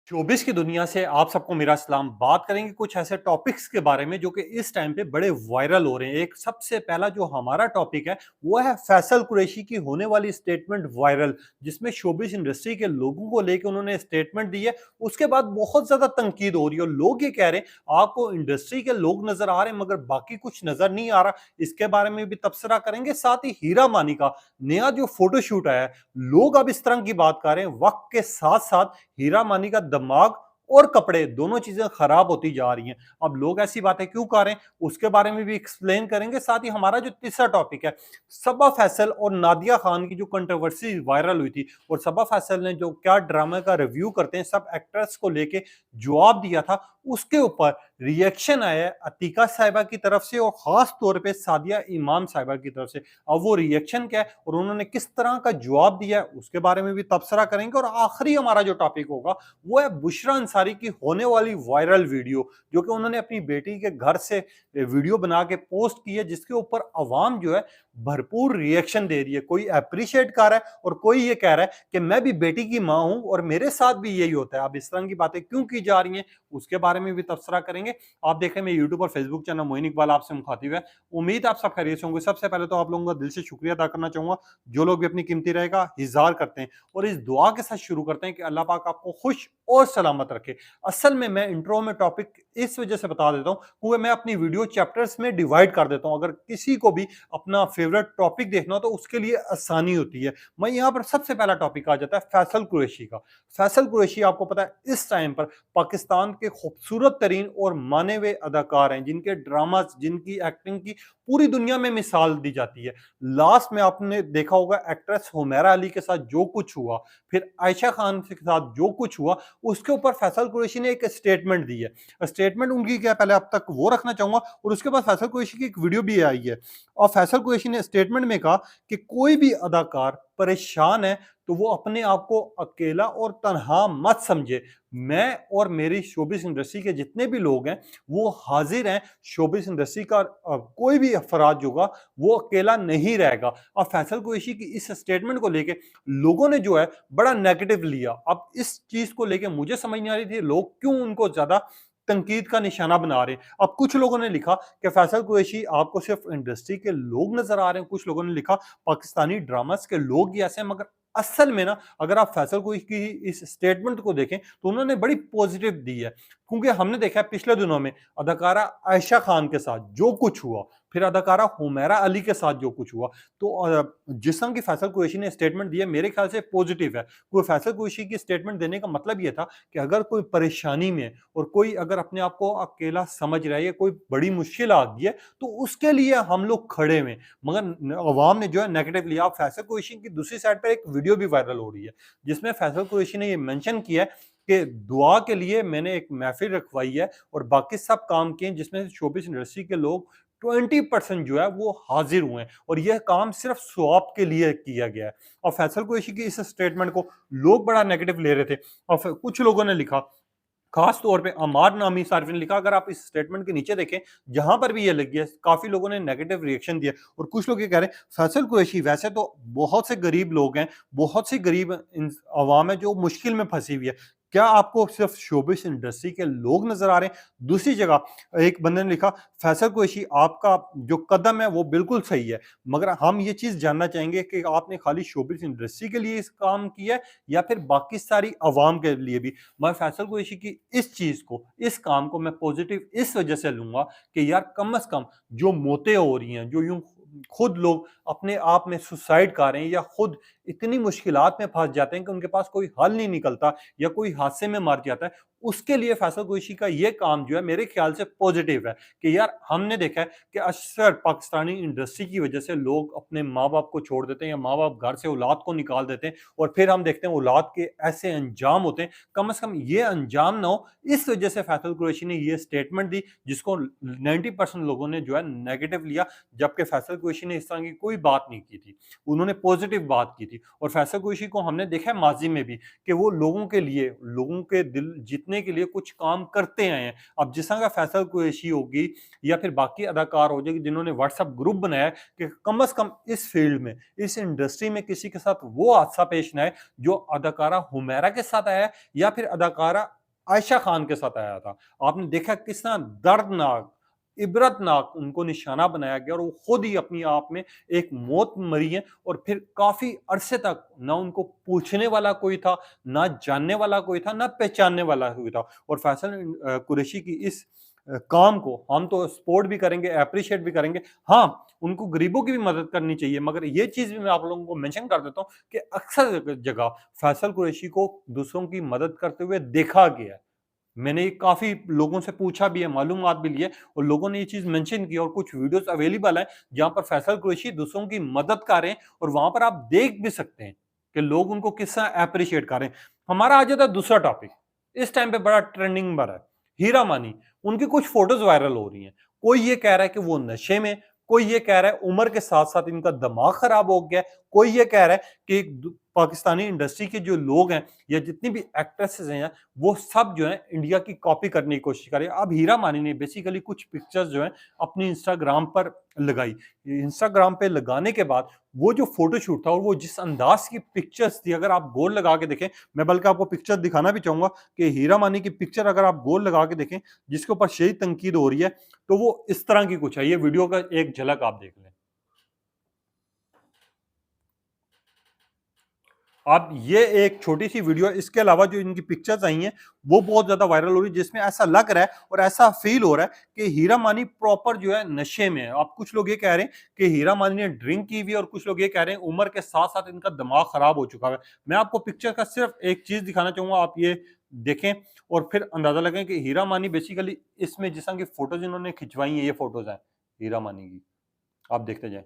Showbiz की दुनिया से आप सबको मेरा सलाम। बात करेंगे कुछ ऐसे टॉपिक्स के बारे में जो कि इस टाइम पे बड़े वायरल हो रहे हैं। एक सबसे पहला जो हमारा टॉपिक है वो है फैसल कुरैशी की होने वाली स्टेटमेंट वायरल, जिसमें शोबिस इंडस्ट्री के लोगों को लेकर उन्होंने स्टेटमेंट दी है। उसके बाद बहुत ज्यादा तनकीद हो रही है और लोग ये कह रहे हैं आपको इंडस्ट्री के लोग नजर आ रहे हैं मगर बाकी कुछ नजर नहीं आ रहा। इसके बारे में भी तबसरा करेंगे। साथ ही हीरा मानी का नया जो फोटोशूट आया है, लोग अब इस तरह की बात कर रहे हैं। वक्त के साथ साथ हीरा मानी का दिमाग और कपड़े दोनों चीजें खराब होती जा रही हैं। अब लोग ऐसी बातें क्यों कर रहे हैं उसके बारे में भी एक्सप्लेन करेंगे। साथ ही हमारा जो तीसरा टॉपिक है, सबा फैसल और नादिया खान की जो कंट्रोवर्सी वायरल हुई थी और सबा फैसल ने जो क्या ड्रामा का रिव्यू करते हैं सब एक्ट्रेस को लेके जवाब दिया था, उसके ऊपर रिएक्शन आया है अतीका साहिबा की तरफ से और खास तौर पे सादिया इमाम साहिबा की तरफ से। अब वो रिएक्शन क्या है और उन्होंने किस तरह का जवाब दिया है उसके बारे में भी तबसरा करेंगे। और आखिरी हमारा जो टॉपिक होगा वो है बुशरा अंसारी की होने वाली वायरल वीडियो, जो कि उन्होंने अपनी बेटी के घर से वीडियो बना के पोस्ट की है, जिसके ऊपर अवाम जो है भरपूर रिएक्शन दे रही है। कोई अप्रिशिएट कर रहा है और कोई ये कह रहा है कि मैं भी बेटी की मां हूं और मेरे साथ भी यही होता है। अब इस तरह की बातें क्यों की जा रही हैं उसके बारे में भी तबसरा करेंगे। आप देखें मैं यूट्यूब और फेसबुक चैनल मोइन इकबाल आपसे मुखातिब है। उम्मीद आप सब खैरियत से होंगे। सबसे पहले तो आप लोगों का दिल से शुक्रिया अदा करना चाहूंगा जो लोग भी अपनी कीमती राय का इजहार करते हैं, और इस दुआ के साथ शुरू करते हैं कि अल्लाह पाक आपको खुश और सलामत रखे। असल में मैं इंट्रो में टॉपिक इस वजह से बता देता हूं क्योंकि मैं अपनी वीडियो चैप्टर्स में डिवाइड कर देता हूं। अगर किसी को भी अपना फेवरेट टॉपिक देखना हो तो उसके लिए आसानी होती है। मैं यहां पर सबसे पहला टॉपिक आ जाता है फैसल कुरैशी का। फैसल कुरैशी आपको पता है इस टाइम पर पाकिस्तान के खूबसूरत तरीन और माने हुए अदाकार हैं, जिनके ड्रामास जिनकी एक्टिंग की पूरी दुनिया में मिसाल दी जाती है। लास्ट में आपने देखा होगा एक्ट्रेस हुमैरा अली के साथ जो कुछ हुआ, फिर आयशा खान के साथ जो कुछ हुआ, उसके ऊपर फैसल कुरैशी ने एक स्टेटमेंट दी है। स्टेटमेंट उनकी क्या पहले अब तक वो रखना चाहूंगा और उसके बाद फैसल कुरैशी की एक वीडियो भी आई है। और फैसल कुरैशी ने स्टेटमेंट में कहा कि कोई भी अदाकार परेशान है तो वो अपने आप को अकेला और तनहा मत समझे। मैं और मेरी शोबिस इंडस्ट्री के जितने भी लोग हैं वो हाजिर हैं। शोबिस इंडस्ट्री का कोई भी अफराद जो होगा वो अकेला नहीं रहेगा। और फैसल कुरैशी की इस स्टेटमेंट को लेके लोगों ने जो है बड़ा नेगेटिव लिया। अब इस चीज को लेके मुझे समझ नहीं आ रही थी लोग क्यों उनको ज्यादा तनकीद का निशाना बना रहे हैं। अब कुछ लोगों ने लिखा कि फैसल कुरैशी आपको सिर्फ इंडस्ट्री के लोग नजर आ रहे हैं, कुछ लोगों ने लिखा पाकिस्तानी ड्रामास के लोग ही ऐसे हैं। मगर असल में ना अगर आप फैसल कुरैशी की इस स्टेटमेंट को देखें तो उन्होंने बड़ी पॉजिटिव दी है, क्योंकि हमने देखा है पिछले दिनों में अदाकारा आयशा खान के साथ जो कुछ हुआ, फिर अदाकारा हुमैरा अली के साथ जो कुछ हुआ। तो जिस तरह की फैसल कुरैशी ने स्टेटमेंट दी है मेरे ख्याल से पॉजिटिव है। कोई फैसल कुरैशी की स्टेटमेंट देने का मतलब ये था कि अगर कोई परेशानी में है और कोई अगर अपने आप को अकेला समझ रहा है या कोई बड़ी मुश्किल आ गई है तो उसके लिए हम लोग खड़े हुए। मगर अवाम ने जो है नेगेटिव लिया। फैसल कुरैशी की दूसरी साइड पर एक वीडियो भी वायरल हो रही है जिसमें फैसल कुरैशी ने ये मेंशन किया है कि दुआ के लिए मैंने एक महफिल रखवाई है और बाकी सब काम किए जिसमें शोबिस इंडस्ट्री के लोग 20% जो है वो हाजिर हुए हैं और यह काम सिर्फ स्वाब के लिए किया गया है। और फैसल कुरैशी की इस स्टेटमेंट को लोग बड़ा नेगेटिव ले रहे थे और फिर कुछ लोगों ने लिखा, खास तौर पे अमार नामी सार्फिन ने लिखा, अगर आप इस स्टेटमेंट के नीचे देखें जहां पर भी ये लगी है काफी लोगों ने नेगेटिव रिएक्शन दिया और कुछ लोग ये कह रहे हैं फैसल कुरैशी वैसे तो बहुत से गरीब लोग हैं, बहुत सी गरीब आवाम है जो मुश्किल में फंसी हुई है, क्या आपको सिर्फ शोबिस इंडस्ट्री के लोग नजर आ रहे हैं? दूसरी जगह एक बंदे ने लिखा फैसल कुरैशी आपका जो कदम है वो बिल्कुल सही है, मगर हम ये चीज जानना चाहेंगे कि आपने खाली शोबिस इंडस्ट्री के लिए इस काम किया है या फिर बाकी सारी आवाम के लिए भी। मैं फैसल कुरैशी की इस चीज को इस काम को मैं पॉजिटिव इस वजह से लूंगा कि यार कम से कम जो मौतें हो रही हैं, जो यूं खुद लोग अपने आप में सुसाइड कर रहे हैं या खुद इतनी मुश्किलात में फंस जाते हैं कि उनके पास कोई हल नहीं निकलता या कोई हादसे में मर जाता है, उसके लिए फैसल कुरैशी का ये काम जो है मेरे ख्याल से पॉजिटिव है। कि यार हमने देखा है कि अक्सर पाकिस्तानी इंडस्ट्री की वजह से लोग अपने माँ बाप को छोड़ देते हैं या माँ बाप घर से औलाद को निकाल देते हैं और फिर हम देखते हैं औलाद के ऐसे अंजाम होते हैं। कम से कम ये अंजाम ना हो, इस वजह से फैसल कुरैशी ने ये स्टेटमेंट दी जिसको 90% लोगों ने जो है नेगेटिव लिया, जबकि फैसल कुरैशी ने इस तरह की कोई बात नहीं की थी, उन्होंने पॉजिटिव बात की थी। की। और फैसल कुरैशी को हमने देखा है माज़ी में भी कि वो लोगों के लिए, लोगों के दिल जीतने के लिए कुछ काम करते आए हैं। अब जिस तरह का फैसल कुरैशी होगी या फिर बाकी अदाकार हो जाएगी जिन्होंने व्हाट्सएप ग्रुप बनाया है कि कम से कम इस फील्ड में, इस इंडस्ट्री में किसी के साथ वो हादसा पेश ना आए जो अदाकारा हुमैरा के साथ आया या फिर अदाकारा आयशा खान के साथ आया था। आपने देखा किस तरह दर्दनाक, इबरतनाक उनको निशाना बनाया गया और वो खुद ही अपनी आप में एक मौत मरी है और फिर काफ़ी अरसे तक ना उनको पूछने वाला कोई था, ना जानने वाला कोई था, ना पहचानने वाला कोई था। और फैसल कुरैशी की इस काम को हम तो सपोर्ट भी करेंगे, एप्रिशिएट भी करेंगे। हाँ, उनको गरीबों की भी मदद करनी चाहिए, मगर ये चीज़ भी मैं आप लोगों को मेंशन कर देता हूँ कि अक्सर जगह फैसल कुरैशी को दूसरों की मदद करते हुए देखा गया है। मैंने ये काफ़ी लोगों से पूछा भी है, मालूमात भी ली है और लोगों ने ये चीज़ मेंशन की और कुछ वीडियोज़ अवेलेबल हैं, जहाँ पर फैसल कुरैशी दूसरों की मदद कर रहे हैं और वहाँ पर आप देख भी सकते हैं कि लोग उनको किस तरह एप्रिशिएट कर रहे हैं। हमारा आ जाता है दूसरा टॉपिक, इस टाइम पे बड़ा ट्रेंडिंग पर है, हीरा मानी। उनकी कुछ फोटोज़ वायरल हो रही हैं। कोई ये कह रहा है कि वो नशे में, कोई ये कह रहा है उम्र के साथ-साथ इनका दिमाग खराब हो गया है, कोई ये कह रहा है कि पाकिस्तानी इंडस्ट्री के जो लोग हैं या जितनी भी एक्ट्रेसेस हैं वो सब जो है इंडिया की कॉपी करने की कोशिश कर रहे हैं। अब हीरा मानी ने बेसिकली कुछ पिक्चर्स जो है अपनी इंस्टाग्राम पर लगाई। इंस्टाग्राम पे लगाने के बाद वो जो फोटोशूट था और वो जिस अंदाज की पिक्चर्स थी, अगर आप गौर लगा के देखें, मैं बल्कि आपको पिक्चर दिखाना भी चाहूंगा कि हीरा मानी की पिक्चर अगर आप गौर लगा के देखें जिसके ऊपर शदीद तनकीद हो रही है, तो वो इस तरह की कुछ है। ये वीडियो का एक झलक आप देख लें। अब ये एक छोटी-सी वीडियो, इसके अलावा जो इनकी पिक्चर्स आई हैं, वो बहुत ज़्यादा वायरल हो रही है, जिसमें ऐसा लग रहा है और ऐसा फ़ील हो रहा है कि हीरा मानी प्रॉपर जो है नशे में है। अब कुछ लोग ये कह रहे हैं कि हीरा मानी ने ड्रिंक की हुई है और कुछ लोग ये कह रहे हैं उम्र के साथ-साथ इनका दिमाग खराब हो चुका है। मैं आपको पिक्चर का सिर्फ एक चीज़ दिखाना चाहूँगा, आप ये देखें और फिर अंदाज़ा लगाएँ कि हीरा मानी बेसिकली इसमें जिस तरह की फ़ोटोज़ इन्होंने खिंचवाई हैं, ये फ़ोटोज़ हैं हीरा मानी की। आप देखते जाएँ।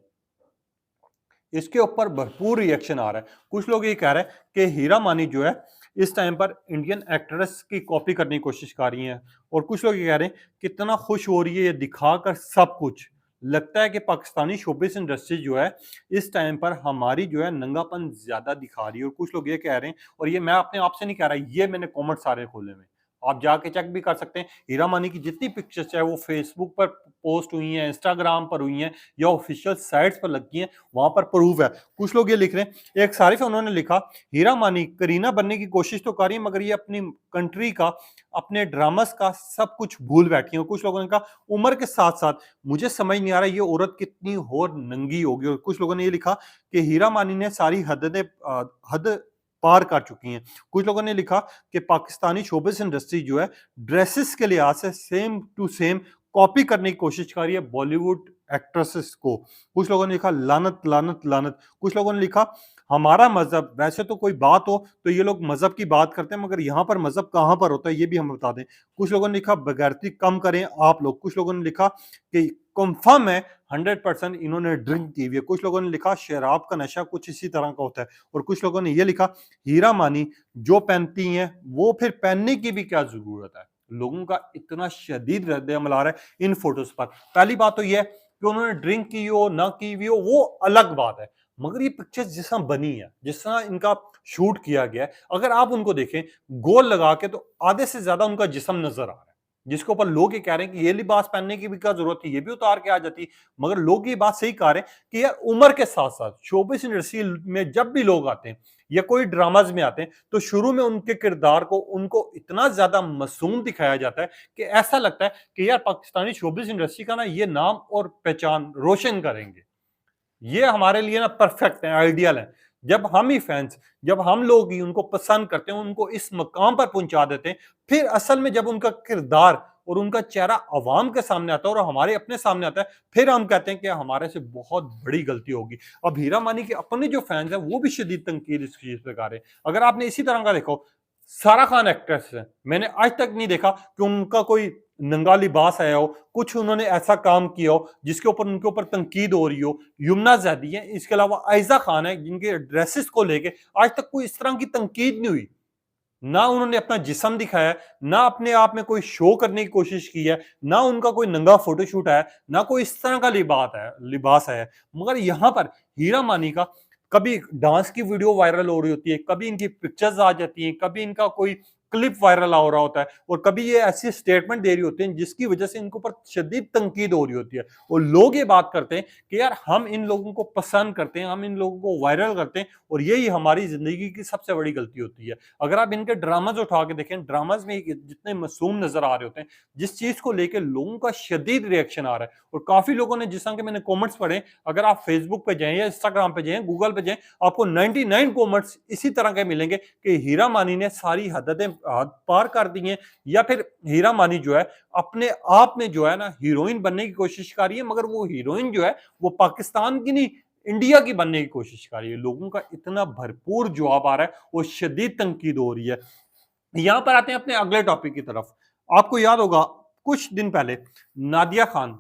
इसके ऊपर भरपूर रिएक्शन आ रहा है। कुछ लोग ये कह रहे हैं कि हीरा मानी जो है इस टाइम पर इंडियन एक्ट्रेस की कॉपी करने की कोशिश कर रही हैं और कुछ लोग ये कह रहे हैं कितना खुश हो रही है ये दिखाकर सब कुछ। लगता है कि पाकिस्तानी शोबिस इंडस्ट्री जो है इस टाइम पर हमारी जो है नंगापन ज़्यादा दिखा रही है और कुछ लोग ये कह रहे हैं और ये मैं अपने आप से नहीं कह रहा, ये मैंने कमेंट सारे खोले हुए हैं। आप जाके चेक भी कर सकते हैं। हीरा मानी की जितनी पिक्चर्स चाहे वो फेसबुक पर पोस्ट हुई हैं, इंस्टाग्राम पर हुई हैं या ऑफिशियल साइट्स पर लगी हैं, वहाँ पर प्रूफ है। कुछ लोग ये लिख रहे हैं, एक सारिफ है उन्होंने लिखा हीरा मानी करीना बनने की कोशिश तो कर रही है मगर ये अपनी कंट्री का, अपने ड्रामास का सब कुछ भूल बैठी है। कुछ लोगों ने कहा उम्र के साथ-साथ मुझे समझ नहीं आ रहा ये औरत कितनी और नंगी होगी। और कुछ लोगों ने ये लिखा कि हीरा मानी ने सारी हद पार कर चुकी हैं। कुछ लोगों ने लिखा कि पाकिस्तानी शोबिस इंडस्ट्री जो है ड्रेसेस के लिहाज से सेम टू सेम कॉपी करने की कोशिश कर रही है बॉलीवुड एक्ट्रेसेस को। कुछ लोगों ने लिखा लानत लानत लानत। कुछ लोगों ने लिखा हमारा मजहब, वैसे तो कोई बात हो तो ये लोग मजहब की बात करते हैं मगर यहाँ पर मजहब कहाँ पर होता है ये भी हम बता दें। कुछ लोगों ने लिखा बगैरती कम करें आप लोग। कुछ लोगों ने लिखा कि कंफर्म है 100% इन्होंने ड्रिंक की हुई है। कुछ लोगों ने लिखा शराब का नशा कुछ इसी तरह का होता है। और कुछ लोगों ने ये लिखा हीरा मानी जो पहनती हैं वो फिर पहनने की भी क्या जरूरत है। लोगों का इतना शदीद रद्द अमल आ रहा है इन फोटोज पर। पहली बात तो यह है कि उन्होंने ड्रिंक की हो ना की हुई हो वो अलग बात है, मगर ये पिक्चर जिस तरह बनी है, जिस तरह इनका शूट किया गया है, अगर आप उनको देखें गोल लगा के तो आधे से ज्यादा उनका जिस्म नजर आ रहा है, जिसके ऊपर लोग ये कह रहे हैं कि ये लिबास पहनने की भी क्या जरूरत थी, ये भी उतार के आ जाती। मगर लोग ये बात सही कह रहे हैं कि यार उम्र के साथ साथ शोबिस इंडस्ट्री में जब भी लोग आते हैं या कोई ड्रामाज में आते हैं तो शुरू में उनके किरदार को उनको इतना ज्यादा मासूम दिखाया जाता है कि ऐसा लगता है कि यार पाकिस्तानी शोबिस इंडस्ट्री का ना ये नाम और पहचान रोशन करेंगे, ये हमारे लिए ना परफेक्ट है, आइडियल है। जब हम ही फैंस, जब हम लोग ही उनको पसंद करते हैं, उनको इस मकाम पर पहुंचा देते हैं, फिर असल में जब उनका किरदार और उनका चेहरा अवाम के सामने आता है और हमारे अपने सामने आता है, फिर हम कहते हैं कि हमारे से बहुत बड़ी गलती होगी। अब हीरा मानी के अपने जो फैंस हैं वो भी शदीद तनकीद इस चीज पे कर रहे हैं। अगर आपने इसी तरह का देखो, सारा खान एक्ट्रेस है, मैंने आज तक नहीं देखा कि उनका कोई नंगा लिबास आया हो, कुछ उन्होंने ऐसा काम किया हो जिसके ऊपर उनके ऊपर तनकीद हो रही हो। यमुना ज़ैदी है, इसके अलावा आयजा खान है जिनके ड्रेसेस को लेके आज तक कोई इस तरह की तनकीद नहीं हुई। ना उन्होंने अपना जिस्म दिखाया, ना अपने आप में कोई शो करने की कोशिश की है, ना उनका कोई नंगा फोटोशूट है, ना कोई इस तरह का लिबास है। मगर यहाँ पर हीरा मानी का कभी डांस की वीडियो वायरल हो रही होती है, कभी इनकी पिक्चर्स आ जाती हैं, कभी इनका कोई क्लिप वायरल हो रहा होता है और कभी ये ऐसी स्टेटमेंट दे रही होती हैं जिसकी वजह से इनके ऊपर शदीद तनकीद हो रही होती है और लोग ये बात करते हैं कि यार हम इन लोगों को पसंद करते हैं, हम इन लोगों को वायरल करते हैं और यही हमारी जिंदगी की सबसे बड़ी गलती होती है। अगर आप इनके ड्रामाज उठा के देखें, ड्रामाज में जितने मासूम नजर आ रहे होते हैं, जिस चीज को लेकर लोगों का शदीद रिएक्शन आ रहा है और काफी लोगों ने, जिस तरह के मैंने कमेंट्स पढ़े, अगर आप फेसबुक पे जाएं या इंस्टाग्राम पे जाएं, गूगल पे जाएं, आपको 99 कमेंट्स इसी तरह के मिलेंगे कि हीरा मानी ने सारी हद पार कर दी हैं या फिर हीरा मानी जो है अपने आप में जो है ना हीरोइन बनने की कोशिश कर रही है, मगर वो हीरोइन जो है वो पाकिस्तान की नहीं, इंडिया की बनने की कोशिश कर रही है। लोगों का इतना भरपूर जवाब आ रहा है और शदीद तनकीद हो रही है। यहां पर आते हैं अपने अगले टॉपिक की तरफ। आपको याद होगा कुछ दिन पहले नादिया खान,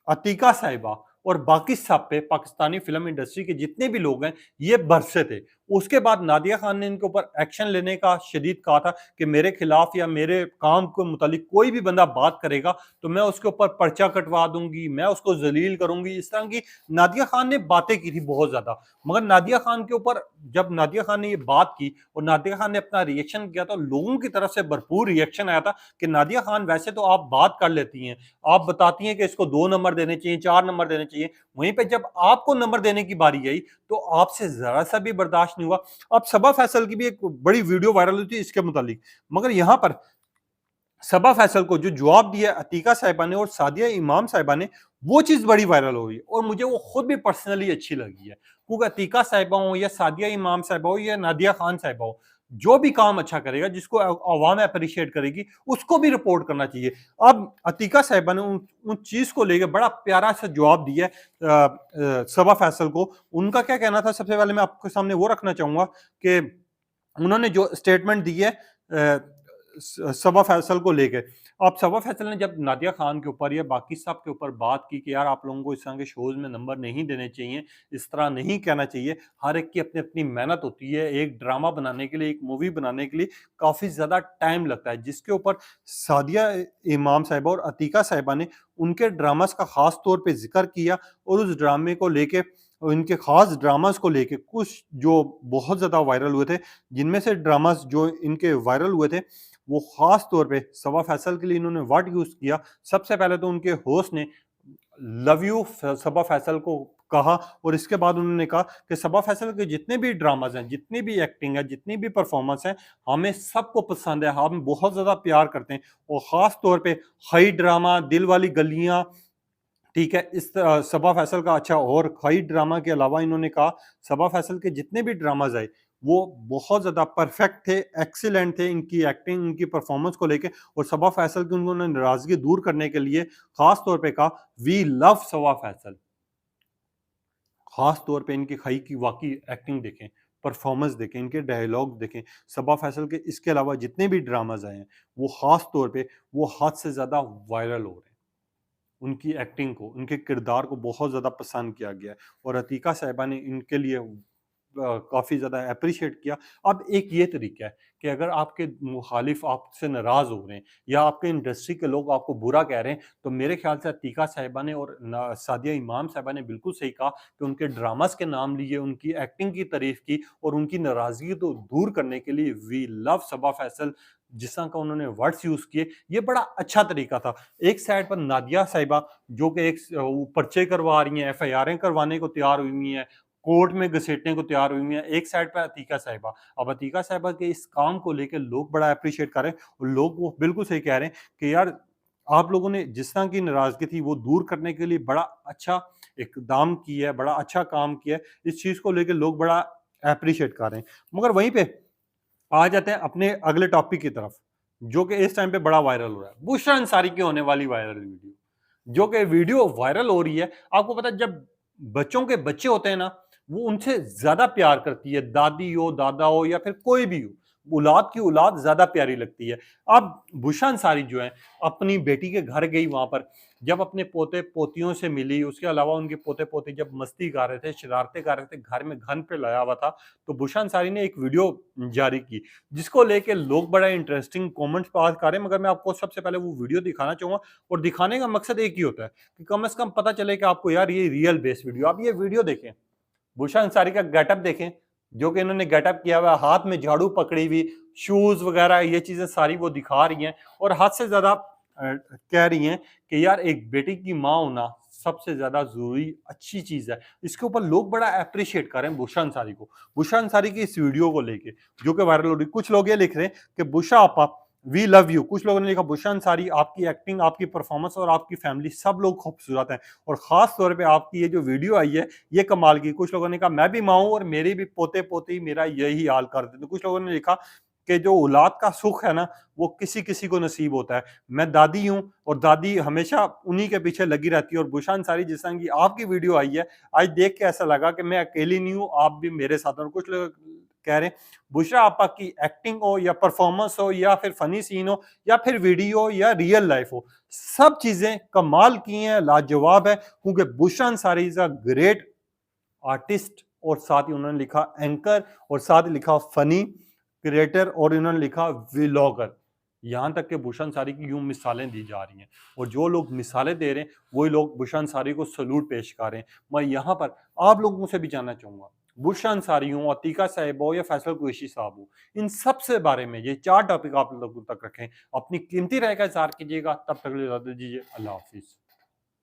अतीका साहिबा और बाकी सब पे पाकिस्तानी फिल्म इंडस्ट्री के जितने भी लोग हैं ये बरसे थे। उसके बाद नादिया खान ने इनके ऊपर एक्शन लेने का शदीद कहा था कि मेरे खिलाफ या मेरे काम के मुतालिक कोई भी बंदा बात करेगा तो मैं उसके ऊपर पर्चा कटवा दूंगी, मैं उसको जलील करूंगी। इस तरह की नादिया खान ने बातें की थी बहुत ज्यादा। मगर नादिया खान के ऊपर जब नादिया खान ने ये बात की और नादिया खान ने अपना रिएक्शन किया तो लोगों की तरफ से भरपूर रिएक्शन आया था कि नादिया खान वैसे तो आप बात कर लेती हैं, आप बताती हैं कि इसको 2 नंबर देने चाहिए, 4 नंबर देने चाहिए, वहीं पे जब आपको नंबर देने की बारी आई तो आपसे जरा सा भी बर्दाश्त नहीं हुआ। अब सबा फैसल की भी एक बड़ी वीडियो वायरल हुई थी इसके मुतालिक, मगर यहां पर सबा फैसल को जो जवाब दिया अतीका साहिबा ने और सादिया इमाम साहिबा ने, वो चीज बड़ी वायरल हो रही है और मुझे वो खुद भी पर्सनली अच्छी लगी है। क्योंकि अतीका साहिबा हो या सादिया इमाम साहिबा हो या नादिया खान साहिबा हो, जो भी काम अच्छा करेगा, जिसको अवाम अप्रिशिएट करेगी, उसको भी रिपोर्ट करना चाहिए। अब अतीका साहिबा ने उन चीज को लेकर बड़ा प्यारा सा जवाब दिया है सबा फैसल को। उनका क्या कहना था, सबसे पहले मैं आपके सामने वो रखना चाहूंगा कि उन्होंने जो स्टेटमेंट दी है सबा फैसल को लेके। अब सबा फैसल ने जब नादिया खान के ऊपर या बाकी सब के ऊपर बात की कि यार आप लोगों को इस तरह के शोज में नंबर नहीं देने चाहिए, इस तरह नहीं कहना चाहिए, हर एक की अपनी अपनी मेहनत होती है, एक ड्रामा बनाने के लिए, एक मूवी बनाने के लिए काफी ज्यादा टाइम लगता है, जिसके ऊपर सादिया इमाम साहिबा और अतीका साहिबा ने उनके ड्रामास का खास तौर पर जिक्र किया और उस ड्रामे को लेके, इनके खास ड्रामास को लेके कुछ जो बहुत ज्यादा वायरल हुए थे, जिनमें से ड्रामास जो इनके वायरल हुए थे वो खास तौर पे सबा फैसल के लिए इन्होंने वर्ड यूज किया। सबसे पहले तो उनके होस्ट ने लव यू सबा फैसल को कहा और इसके बाद उन्होंने कहा कि सबा फैसल के जितने भी ड्रामाज हैं, जितनी भी एक्टिंग है, जितनी भी परफॉर्मेंस है, हमें सबको पसंद है, हम बहुत ज्यादा प्यार करते हैं और खास तौर पे हाई ड्रामा, दिल वाली गलियां, ठीक है, इस सबा फैसल का। अच्छा, और खाई ड्रामा के अलावा इन्होंने कहा सबा फैसल के जितने भी ड्रामाज आए वो बहुत ज्यादा परफेक्ट थे, एक्सीलेंट थे, इनकी एक्टिंग, इनकी परफॉर्मेंस को लेके। और सबा फैसल की उन्होंने नाराजगी दूर करने के लिए खास तौर पे कहा वी लव सबा फैसल। खास तौर पे इनकी खाई की वाकई एक्टिंग देखें, परफॉर्मेंस देखें, इनके डायलॉग देखें। सबा फैसल के इसके अलावा जितने भी ड्रामाज आए हैं वो खास तौर पे वो हद से ज्यादा वायरल हो रहे हैं। उनकी एक्टिंग को, उनके किरदार को बहुत ज़्यादा पसंद किया गया है और अतीका साहिबा ने इनके लिए काफ़ी ज़्यादा एप्रिशिएट किया। अब एक ये तरीका है कि अगर आपके मुखालिफ आपसे नाराज़ हो रहे हैं या आपके इंडस्ट्री के लोग आपको बुरा कह रहे हैं, तो मेरे ख्याल से अतीका साहिबा ने और सादिया इमाम साहिबा ने बिल्कुल सही कहा कि उनके ड्रामास के नाम लिए, उनकी एक्टिंग की तारीफ की और उनकी नाराज़गी को दूर करने के लिए वी लव सबा फैसल जिस तरह का उन्होंने वर्ड्स यूज़ किए, ये बड़ा अच्छा तरीका था। एक साइड पर नादिया साहिबा जो कि एक पर्चे करवा रही हैं, एफआईआरें करवाने को तैयार हुई हैं, कोर्ट में घसीटने को तैयार हुई हैं, एक साइड पे अतीका साहिबा। अब अतीका साहिबा के इस काम को लेके लोग बड़ा एप्रिशिएट कर रहे हैं और लोग वो बिल्कुल सही कह रहे हैं कि यार आप लोगों ने जिस तरह की नाराज़गी थी वो दूर करने के लिए बड़ा अच्छा इक़दाम किया है, बड़ा अच्छा काम किया है। इस चीज़ को लेके लोग बड़ा एप्रिशिएट कर रहे हैं। मगर वहीं पे आ जाते हैं अपने अगले टॉपिक की तरफ, जो कि इस टाइम पे बड़ा वायरल हो रहा है। बुशरा अंसारी की होने वाली वायरल वीडियो, जो कि वीडियो वायरल हो रही है। आपको पता है जब बच्चों के बच्चे होते हैं ना, वो उनसे ज्यादा प्यार करती है, दादी हो, दादा हो या फिर कोई भी हो, औलाद की औलाद ज्यादा प्यारी लगती है। अब बुशरा अंसारी जो है अपनी बेटी के घर गई, वहां पर जब अपने पोते पोतियों से मिली, उसके अलावा उनके पोते पोती जब मस्ती कर रहे थे, शरारतें कर रहे थे, घर में घन पे लाया हुआ था, तो बुशरा अंसारी ने एक वीडियो जारी की जिसको लेके लोग बड़ा इंटरेस्टिंग कमेंट्स पास कर रहे हैं। मगर मैं आपको सबसे पहले वो वीडियो दिखाना चाहूंगा और दिखाने का मकसद एक ही होता है कि कम से कम पता चले कि आपको यार ये रियल बेस वीडियो। आप ये वीडियो देखें, बुशरा अंसारी का गेटअप देखें, जो कि इन्होंने गेटअप किया हुआ है, हाथ में झाड़ू पकड़ी हुई, शूज़ वगैरह ये चीज़ें सारी वो दिखा रही हैं और हद से ज़्यादा कह रही हैं कि यार एक बेटी की माँ होना सबसे ज़्यादा ज़रूरी अच्छी चीज़ है। इसके ऊपर लोग बड़ा एप्रिशिएट कर रहे हैं बुशरा अंसारी को। बुशरा अंसारी की इस वीडियो को लेके, जो कि वायरल हो रही है। कुछ लोग ये लिख रहे हैं कि बुशरा आपा वी लव यू। कुछ लोगों ने लिखा बुशरा अंसारी आपकी एक्टिंग, आपकी परफॉर्मेंस और आपकी फैमिली सब लोग खूबसूरत हैं और ख़ास तौर पे आपकी ये जो वीडियो आई है ये कमाल की। कुछ लोगों ने कहा मैं भी माँ हूँ और मेरे भी पोते-पोती मेरा यही हाल कर देते। कुछ लोगों ने लिखा कि जो औलाद का सुख है ना, वो किसी-किसी को नसीब होता है। मैं दादी हूँ और दादी हमेशा उन्हीं के पीछे लगी रहती है और बुशरा अंसारी जिस तरह की आपकी वीडियो आई है, आज देख के ऐसा लगा कि मैं अकेली नहीं हूँ, आप भी मेरे साथ हो। और कुछ लोग कह रहे हैं बुशरा आपा की एक्टिंग हो या परफॉर्मेंस हो या फिर फनी सीन हो या फिर वीडियो या रियल लाइफ हो, सब चीज़ें कमाल की हैं, लाजवाब है क्योंकि Bushra Ansari is a great artist और साथ ही उन्होंने लिखा एंकर और साथ ही लिखा फनी क्रिएटर और इन्होंने लिखा व्लॉगर। यहाँ तक कि बुशरा अंसारी की यूँ मिसालें दी जा रही हैं और जो लोग मिसालें दे रहे हैं, वही लोग बुशरा अंसारी को सैल्यूट पेश कर रहे हैं। मैं यहाँ पर आप लोगों से भी जानना चाहूँगा, बुशरा अंसारी हो, अतीका साहिबा हो या फैसल कुरैशी साहब हो, इन सब से बारे में ये 4 टॉपिक आप लोगों तक रखें। अपनी कीमती राय का इज़हार कीजिएगा। तब तक के लिए इजाज़त दीजिए। अल्लाह हाफ़िज़।